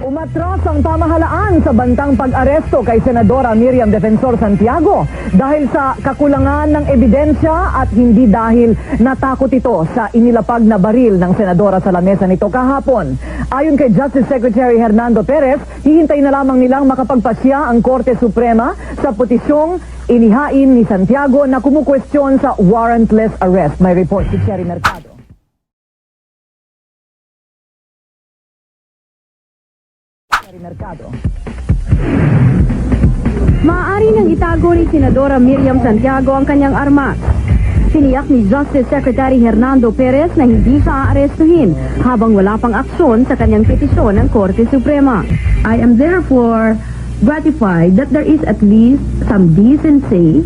Umatras ang pamahalaan sa bantang pag-aresto kay Senadora Miriam Defensor Santiago dahil sa kakulangan ng ebidensya at hindi dahil natakot ito sa inilapag na baril ng senadora sa lamesa nito kahapon. Ayon kay Justice Secretary Hernando Perez, hihintay na lamang nilang makapagpasya ang Korte Suprema sa petisyong inihain ni Santiago na kumukwestiyon sa warrantless arrest. May report si Cherry Mercado. Maaari nang itago ni Senadora Miriam Santiago ang kanyang armas. Tiniyak ni Justice Secretary Hernando Perez na hindi siya aarestuhin habang wala pang aksyon sa kanyang petisyon ng Korte Suprema. I am therefore gratified that there is at least some decency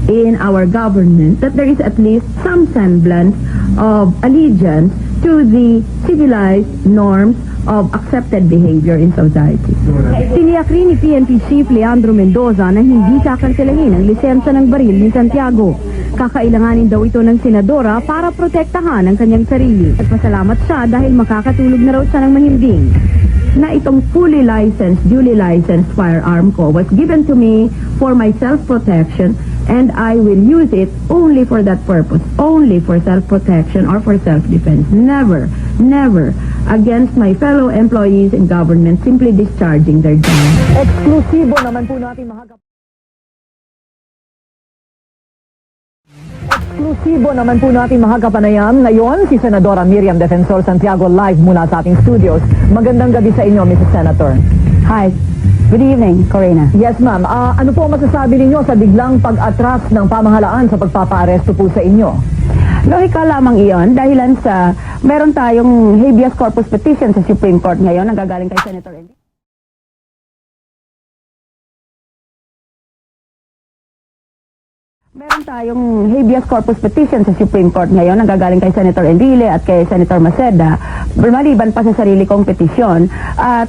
in our government, that there is at least some semblance of allegiance to the civilized norms of accepted behavior in society. Tiniyak rin ni PNP Chief Leandro Mendoza na hindi kakanselahin ang lisensya ng baril ni Santiago. Kakailanganin daw ito ng senadora para protektahan ang kanyang sarili. At pasalamat siya dahil makakatulog na raw siya ng mahimbing. Na itong fully licensed, duly licensed firearm ko was given to me for my self-protection, and I will use it only for that purpose, only for self-protection or for self-defense. Never, never against my fellow employees in government simply discharging their job. Eksklusibo naman po natin mahagapanayam ngayon si Senadora Miriam Defensor Santiago live mula sa ating studios. Magandang gabi sa inyo, Mrs. Senator. Hi. Good evening, Corina. Yes, ma'am. Ano po masasabi ninyo sa biglang pag-atras ng pamahalaan sa pagpapaaresto po sa inyo? Lohika lamang iyon dahilan sa meron tayong habeas corpus petition sa Supreme Court ngayon ang gagaling kay Senator Enrile. Meron tayong habeas corpus petition sa Supreme Court ngayon ang gagaling kay Senator Enrile at kay Senator Maceda, maliban pa sa sarili kong petisyon. At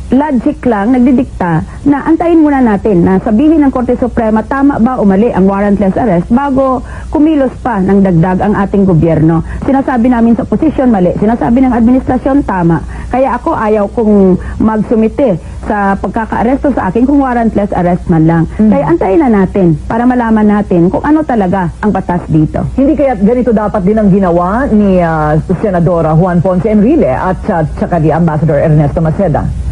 logic lang nagdidikta na antayin muna natin na sabihin ng Korte Suprema tama ba o mali ang warrantless arrest bago kumilos pa ng dagdag ang ating gobyerno. Sinasabi namin sa opposition mali, sinasabi ng administrasyon tama. Kaya ako ayaw kong magsumite sa pagkakaaresto sa akin kung warrantless arrest man lang. Kaya antayin na natin para malaman natin kung ano talaga ang batas dito. Hindi kaya ganito dapat din ang ginawa ni Senadora Juan Ponce Enrile at saka di Ambassador Ernesto Maceda?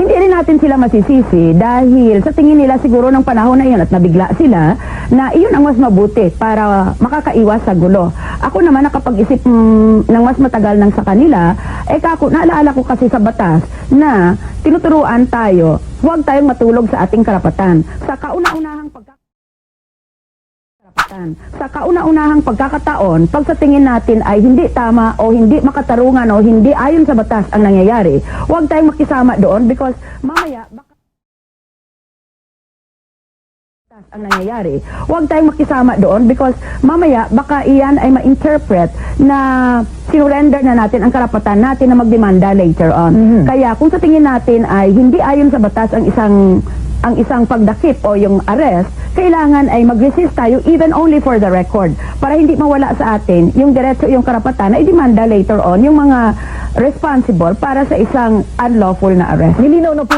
Hindi rin natin sila masisisi dahil sa tingin nila siguro ng panahon na iyon at nabigla sila na iyon ang mas mabuti para makakaiwas sa gulo. Ako naman nakapag-isip ng mas matagal nang sa kanila, naalala ko kasi sa batas na tinuturuan tayo, huwag tayong matulog sa ating karapatan. Sa kauna-unahang pagkakataon, pag sa tingin natin ay hindi tama o hindi makatarungan o hindi ayon sa batas ang nangyayari, huwag tayong makisama doon because mamaya baka iyan ay ma-interpret na sinurrender na natin ang karapatan natin na magdemanda later on. Kaya kung sa tingin natin ay hindi ayon sa batas ang isang pagdakip o yung arrest, kailangan ay mag-resist tayo even only for the record para hindi mawala sa atin yung diretso yung karapatan na i-demanda later on yung mga responsible para sa isang unlawful na arrest. Nilinaw na po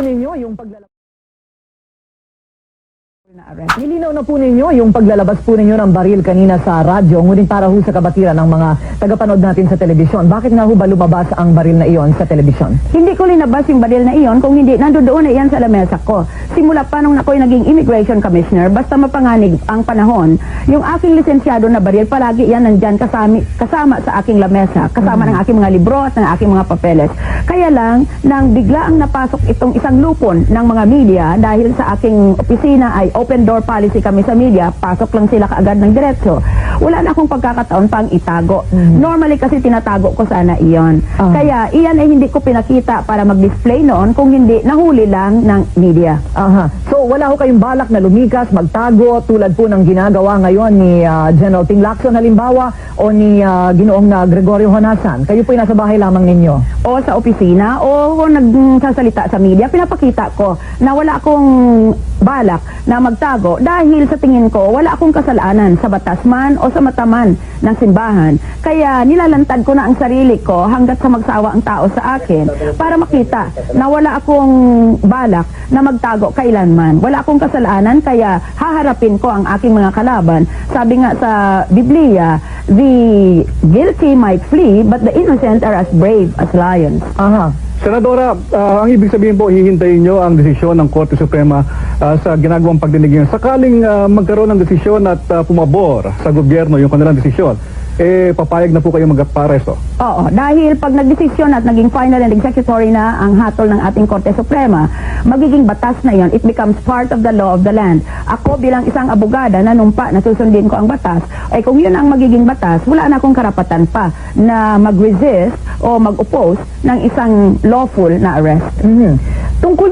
ninyo yung paglalabas po ninyo ng baril kanina sa radyo, ngunit para ho sa kabatiran ng mga tagapanood natin sa telebisyon. Bakit nga ho ba lumabas ang baril na iyon sa telebisyon? Hindi ko linabas yung baril na iyon kung hindi nandoon na iyan sa lamesa ko. Simula pa nung ako'y naging immigration commissioner, basta mapanganib ang panahon, yung aking lisensyado na baril, palagi yan nandyan kasama sa aking lamesa, kasama ng aking mga libro at ng aking mga papeles. Kaya lang, nang bigla ang napasok itong isang lupon ng mga media dahil sa aking opisina ay open door policy kami sa media, pasok lang sila kaagad ng diretso. Wala na akong pagkakataon pang itago. Normally kasi tinatago ko sana iyon. Kaya iyan ay hindi ko pinakita para mag-display noon kung hindi nahuli lang ng media. So wala ho kayong balak na lumikas, magtago tulad po ng ginagawa ngayon ni General Ting Lacson halimbawa o ni Ginoong na Gregorio Honasan? Kayo po ay nasa bahay lamang ninyo? O sa opisina o nagsasalita sa media, pinapakita ko na wala akong balak na magtago dahil sa tingin ko wala akong kasalanan sa batas man o sa mataman ng simbahan. Kaya nilalantad ko na ang sarili ko hanggat sa magsawa ang tao sa akin para makita na wala akong balak na magtago kailanman. Wala akong kasalanan kaya haharapin ko ang aking mga kalaban. Sabi nga sa Biblia, the guilty might flee but the innocent are as brave as lions. Aha. Senadora, ang ibig sabihin po, hihintayin nyo ang desisyon ng Korte Suprema sa ginagawang pagdinig ngayon. Sakaling magkaroon ng desisyon at pumabor sa gobyerno yung kanilang desisyon, papayag na po kayo magparesto. Oo, dahil pag nagdesisyon at naging final and executory na ang hatol ng ating Korte Suprema, magiging batas na yon. It becomes part of the law of the land. Ako bilang isang abogada na numpa na susundin ko ang batas, ay kung yun ang magiging batas, wala na akong karapatan pa na mag-resist o mag-oppose ng isang lawful na arrest. Mhm. Tungkol